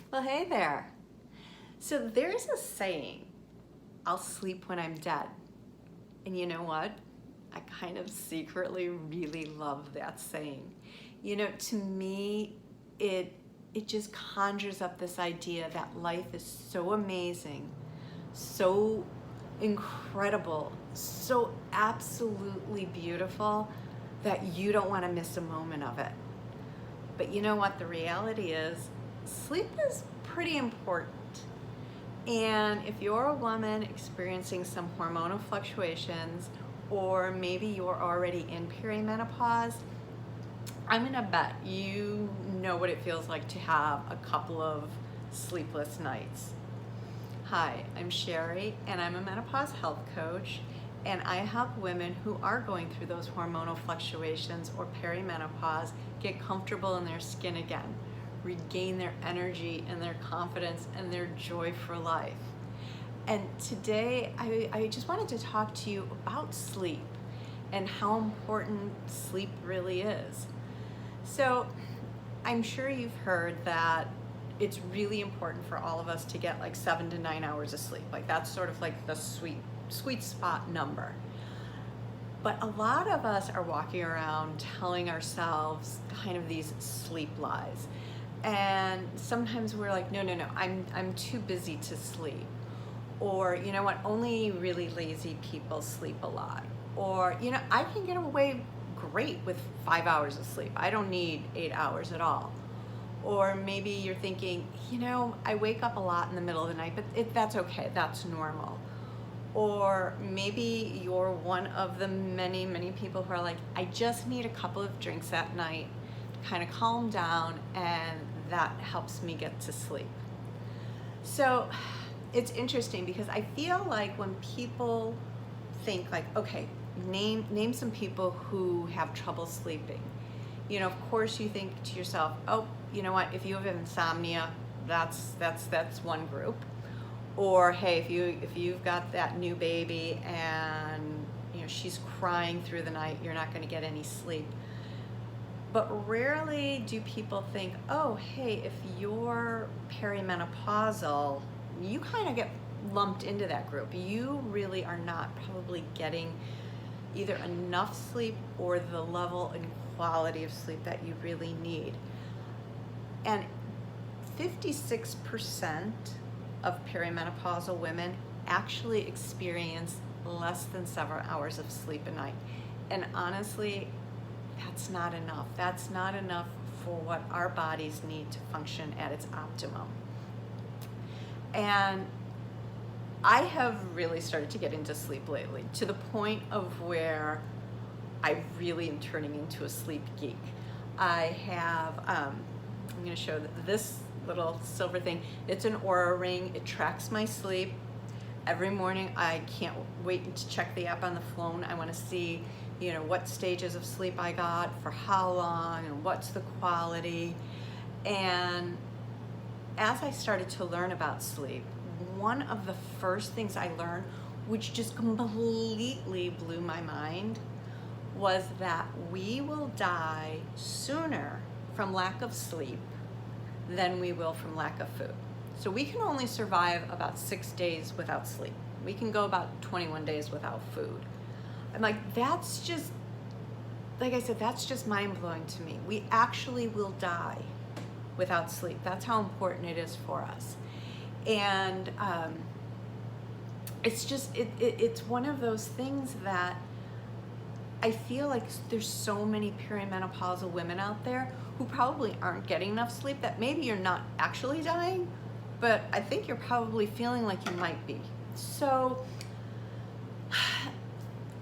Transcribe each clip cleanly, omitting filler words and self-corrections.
Well, hey there. So there's a saying, I'll sleep when I'm dead. And you know what? I kind of secretly really love that saying. To me, it it just conjures up this idea that life is so amazing, so incredible, so absolutely beautiful that you don't want to miss a moment of it. But you know what? The reality is, sleep is pretty important. And if you're a woman experiencing some hormonal fluctuations, or maybe you're already in perimenopause, I'm gonna bet you know what it feels like to have a couple of sleepless nights. Hi, I'm Sherry, and I'm a menopause health coach, and I help women who are going through those hormonal fluctuations or perimenopause get comfortable in their skin again, regain their energy and their confidence and their joy for life. And today, I just wanted to talk to you about sleep and how important sleep really is. So, I'm sure you've heard that it's really important for all of us to get like 7 to 9 hours of sleep. Like that's sort of like the sweet spot number. But a lot of us are walking around telling ourselves kind of these sleep lies. And sometimes we're like, no, I'm too busy to sleep. Or, you know what, only really lazy people sleep a lot. Or, I can get away great with 5 hours of sleep. I don't need 8 hours at all. Or maybe you're thinking, I wake up a lot in the middle of the night, but that's okay, that's normal. Or maybe you're one of the many people who are like, I just need a couple of drinks at night to kind of calm down, and that helps me get to sleep. So it's interesting because I feel like when people think like, okay, name some people who have trouble sleeping. Of course you think to yourself, oh, you know what, if you have insomnia, that's one group. Or hey, if you've got that new baby and she's crying through the night, you're not going to get any sleep. But rarely do people think, oh, hey, if you're perimenopausal, you kind of get lumped into that group. You really are not probably getting either enough sleep or the level and quality of sleep that you really need. And 56% of perimenopausal women actually experience less than 7 hours of sleep a night. And honestly, that's not enough. That's not enough for what our bodies need to function at its optimum. And I have really started to get into sleep lately, to the point of where I really am turning into a sleep geek. I have, I'm going to show this little silver thing. It's an Aura ring. It tracks my sleep. Every morning, I can't wait to check the app on the phone. I want to see, what stages of sleep I got, for how long, and what's the quality. And as I started to learn about sleep, one of the first things I learned, which just completely blew my mind, was that we will die sooner from lack of sleep than we will from lack of food. So we can only survive about 6 days without sleep. We can go about 21 days without food. I'm like, that's just, like I said, that's just mind-blowing to me. We actually will die without sleep. That's how important it is for us. And it's just, it's one of those things that I feel like there's so many perimenopausal women out there who probably aren't getting enough sleep, that maybe you're not actually dying, but I think you're probably feeling like you might be. So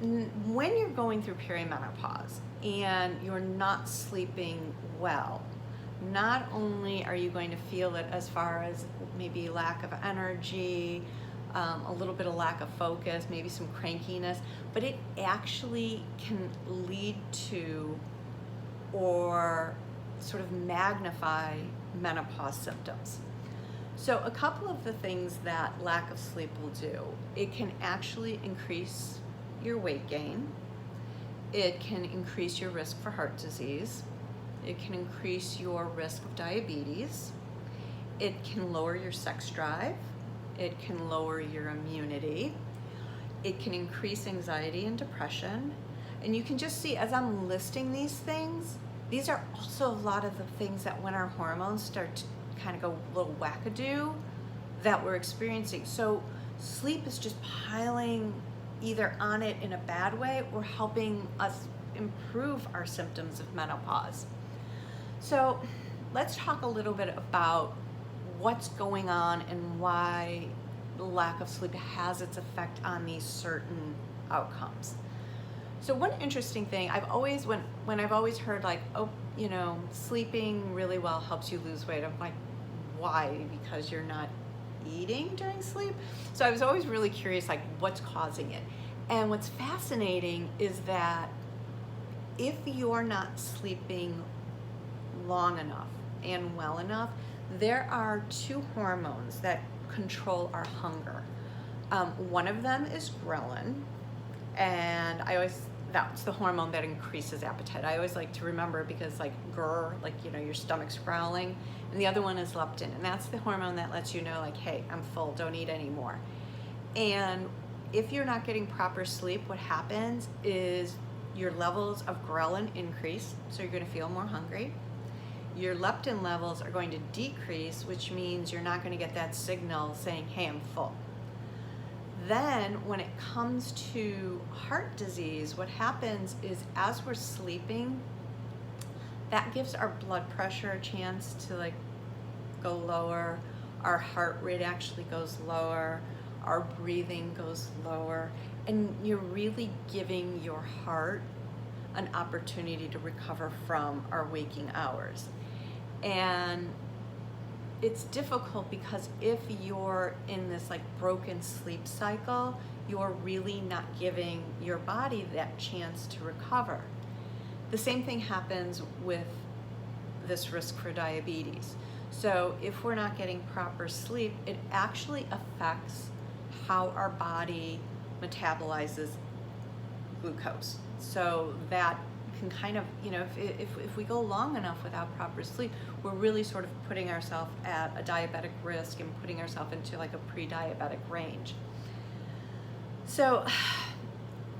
when you're going through perimenopause and you're not sleeping well, not only are you going to feel it as far as maybe lack of energy, a little bit of lack of focus, maybe some crankiness, but it actually can lead to or sort of magnify menopause symptoms. So a couple of the things that lack of sleep will do, it can actually increase your weight gain. It can increase your risk for heart disease. It can increase your risk of diabetes. It can lower your sex drive. It can lower your immunity. It can increase anxiety and depression. And you can just see as I'm listing these things, these are also a lot of the things that when our hormones start to kind of go a little wackadoo that we're experiencing. So sleep is just piling either on it in a bad way or helping us improve our symptoms of menopause. So let's talk a little bit about what's going on and why the lack of sleep has its effect on these certain outcomes. So one interesting thing, I've always, when I've always heard like, oh, you know, sleeping really well helps you lose weight. I'm like, why? Because you're not eating during sleep? So I was always really curious, like, what's causing it? And what's fascinating is that if you're not sleeping long enough and well enough, there are two hormones that control our hunger. One of them is ghrelin, and that's the hormone that increases appetite. I always like to remember because like grr, like, you know, your stomach's growling. And the other one is leptin, and that's the hormone that lets you know like, hey, I'm full, don't eat anymore. And if you're not getting proper sleep, what happens is your levels of ghrelin increase, so you're gonna feel more hungry. Your leptin levels are going to decrease, which means you're not gonna get that signal saying, hey, I'm full. Then when it comes to heart disease, what happens is as we're sleeping, that gives our blood pressure a chance to like go lower. Our heart rate actually goes lower. Our breathing goes lower. And you're really giving your heart an opportunity to recover from our waking hours. And it's difficult because if you're in this like broken sleep cycle, you're really not giving your body that chance to recover. The same thing happens with this risk for diabetes. So if we're not getting proper sleep, it actually affects how our body metabolizes glucose. So that can kind of, you know, if we go long enough without proper sleep, we're really sort of putting ourselves at a diabetic risk and putting ourselves into like a pre-diabetic range. So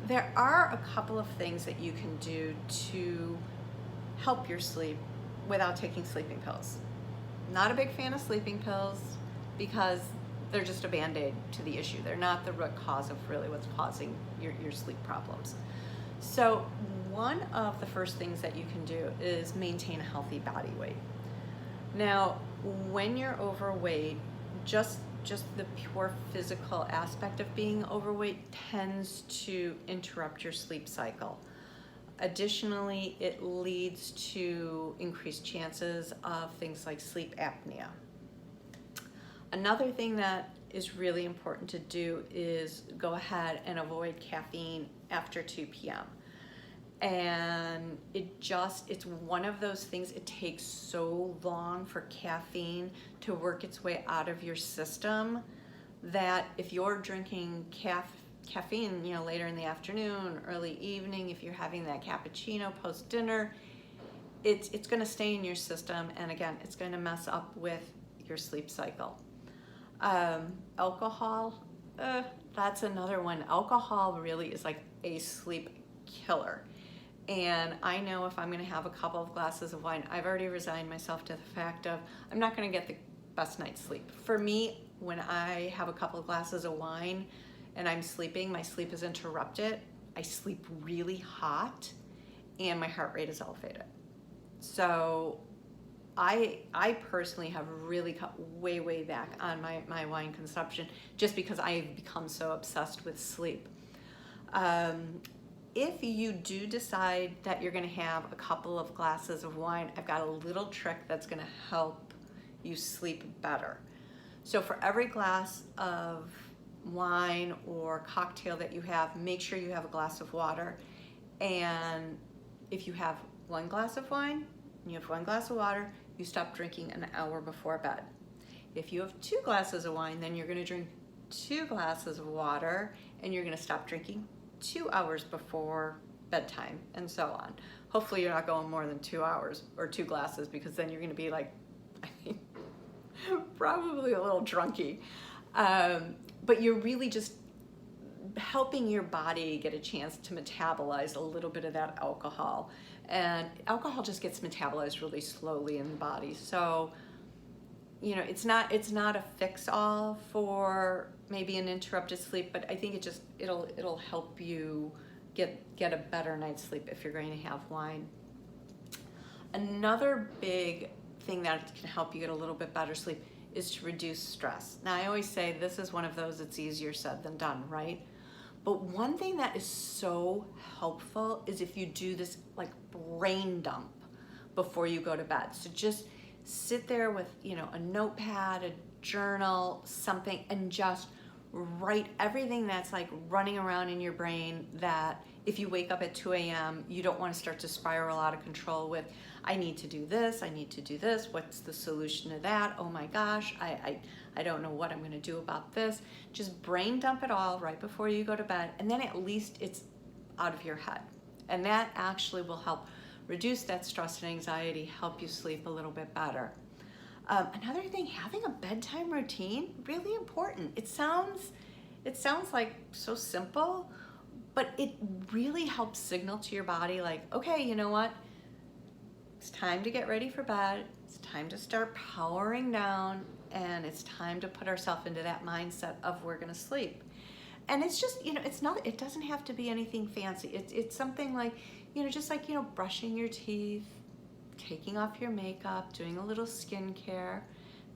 there are a couple of things that you can do to help your sleep without taking sleeping pills. Not a big fan of sleeping pills because they're just a band-aid to the issue. They're not the root cause of really what's causing your sleep problems. So one of the first things that you can do is maintain a healthy body weight. Now, when you're overweight, just the pure physical aspect of being overweight tends to interrupt your sleep cycle. Additionally, it leads to increased chances of things like sleep apnea. Another thing that is really important to do is go ahead and avoid caffeine after 2 p.m. And it's one of those things, it takes so long for caffeine to work its way out of your system that if you're drinking caffeine, you know, later in the afternoon, early evening, if you're having that cappuccino post dinner, it's gonna stay in your system, and again, it's gonna mess up with your sleep cycle. Alcohol, that's another one. Alcohol really is like a sleep killer. And I know if I'm gonna have a couple of glasses of wine, I've already resigned myself to the fact of I'm not gonna get the best night's sleep. For me, when I have a couple of glasses of wine and I'm sleeping, my sleep is interrupted. I sleep really hot and my heart rate is elevated. So I personally have really cut way back on my wine consumption just because I've become so obsessed with sleep. If you do decide that you're gonna have a couple of glasses of wine, I've got a little trick that's gonna help you sleep better. So for every glass of wine or cocktail that you have, make sure you have a glass of water. And if you have 1 glass of wine and you have 1 glass of water, you stop drinking an hour before bed. If you have 2 glasses of wine, then you're gonna drink 2 glasses of water and you're gonna stop drinking 2 hours before bedtime, and so on. Hopefully you're not going more than 2 hours or 2 glasses, because then you're gonna be like, I mean, probably a little drunky. But you're really just helping your body get a chance to metabolize a little bit of that alcohol. And alcohol just gets metabolized really slowly in the body. So, it's not a fix-all for maybe an interrupted sleep, but I think it'll help you get a better night's sleep if you're going to have wine. Another big thing that can help you get a little bit better sleep is to reduce stress. Now, I always say this is one of those that's easier said than done, right? But one thing that is so helpful is if you do this like brain dump before you go to bed. So just sit there with, a notepad, a journal, something, and just write everything that's like running around in your brain that if you wake up at 2 a.m., you don't want to start to spiral out of control with, I need to do this, what's the solution to that? Oh my gosh, I don't know what I'm going to do about this. Just brain dump it all right before you go to bed, and then at least it's out of your head. And that actually will help reduce that stress and anxiety, help you sleep a little bit better. Another thing, having a bedtime routine, really important. It sounds like so simple, but it really helps signal to your body like, okay, you know what? It's time to get ready for bed. It's time to start powering down, and it's time to put ourselves into that mindset of we're gonna sleep. And it's just, it doesn't have to be anything fancy. It's something like, just like, brushing your teeth, taking off your makeup, doing a little skincare,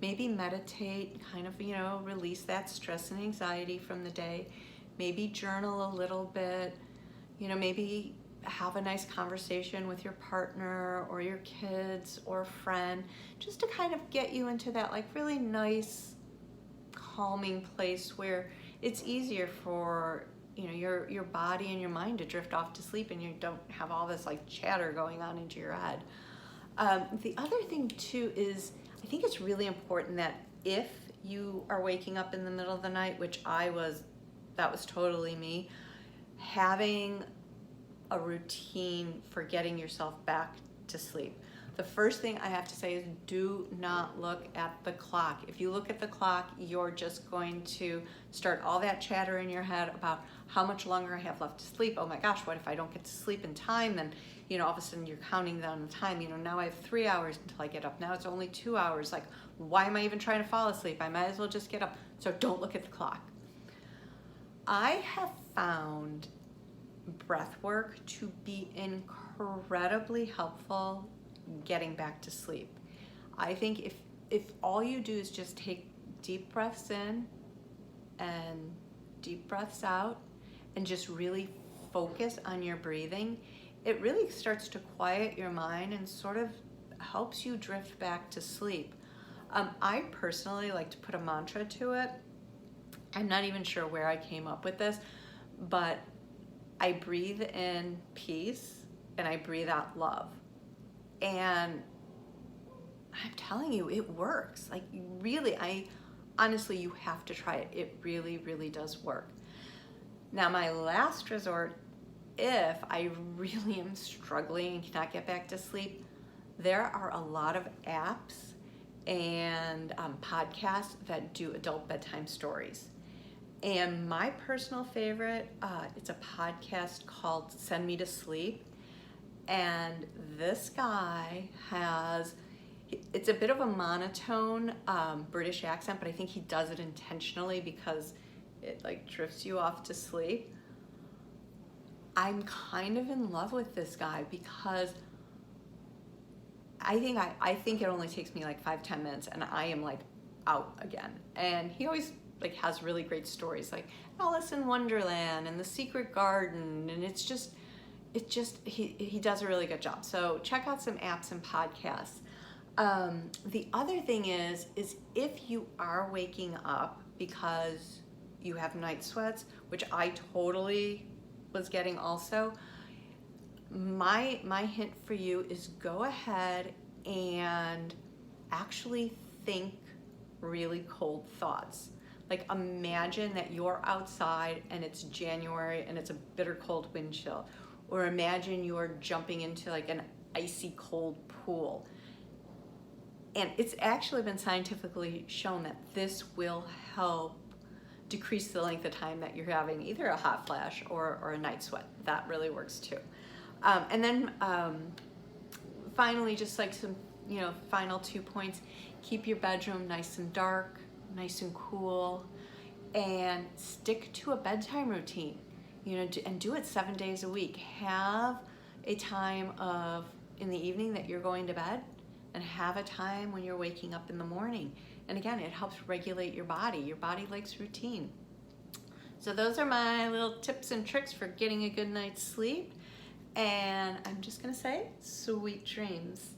maybe meditate, kind of, release that stress and anxiety from the day, maybe journal a little bit, maybe have a nice conversation with your partner or your kids or a friend, just to kind of get you into that like really nice, calming place where it's easier for your body and your mind to drift off to sleep, and you don't have all this like chatter going on into your head. The other thing too is I think it's really important that if you are waking up in the middle of the night, which that was totally me, having a routine for getting yourself back to sleep. The first thing I have to say is do not look at the clock. If you look at the clock, you're just going to start all that chatter in your head about how much longer I have left to sleep. Oh my gosh, what if I don't get to sleep in time? Then, all of a sudden you're counting down the time. Now I have 3 hours until I get up. Now it's only 2 hours. Like, why am I even trying to fall asleep? I might as well just get up. So don't look at the clock. I have found breath work to be incredibly helpful getting back to sleep. I think if all you do is just take deep breaths in and deep breaths out and just really focus on your breathing, it really starts to quiet your mind and sort of helps you drift back to sleep. I personally like to put a mantra to it. I'm not even sure where I came up with this, but I breathe in peace and I breathe out love. And I'm telling you, it works. Like, really, honestly, you have to try it. It really, really does work. Now, my last resort, if I really am struggling and cannot get back to sleep, there are a lot of apps and podcasts that do adult bedtime stories. And my personal favorite, it's a podcast called Send Me to Sleep. And this guy it's a bit of a monotone British accent, but I think he does it intentionally because it like drifts you off to sleep. I'm kind of in love with this guy because I think it only takes me like 5-10 minutes and I am like out again. And he always like has really great stories like Alice in Wonderland and The Secret Garden, and he does a really good job. So check out some apps and podcasts. The other thing is if you are waking up because you have night sweats, which I totally was getting also, my hint for you is go ahead and actually think really cold thoughts. Like, imagine that you're outside and it's January and it's a bitter cold wind chill. Or imagine you're jumping into like an icy cold pool. And it's actually been scientifically shown that this will help decrease the length of time that you're having either a hot flash or a night sweat. That really works too. And then finally, just like some, final 2 points, keep your bedroom nice and dark, nice and cool, and stick to a bedtime routine, and do it 7 days a week. Have a time in the evening that you're going to bed, and have a time when you're waking up in the morning. And again, it helps regulate your body. Your body likes routine. So those are my little tips and tricks for getting a good night's sleep. And I'm just gonna say, sweet dreams.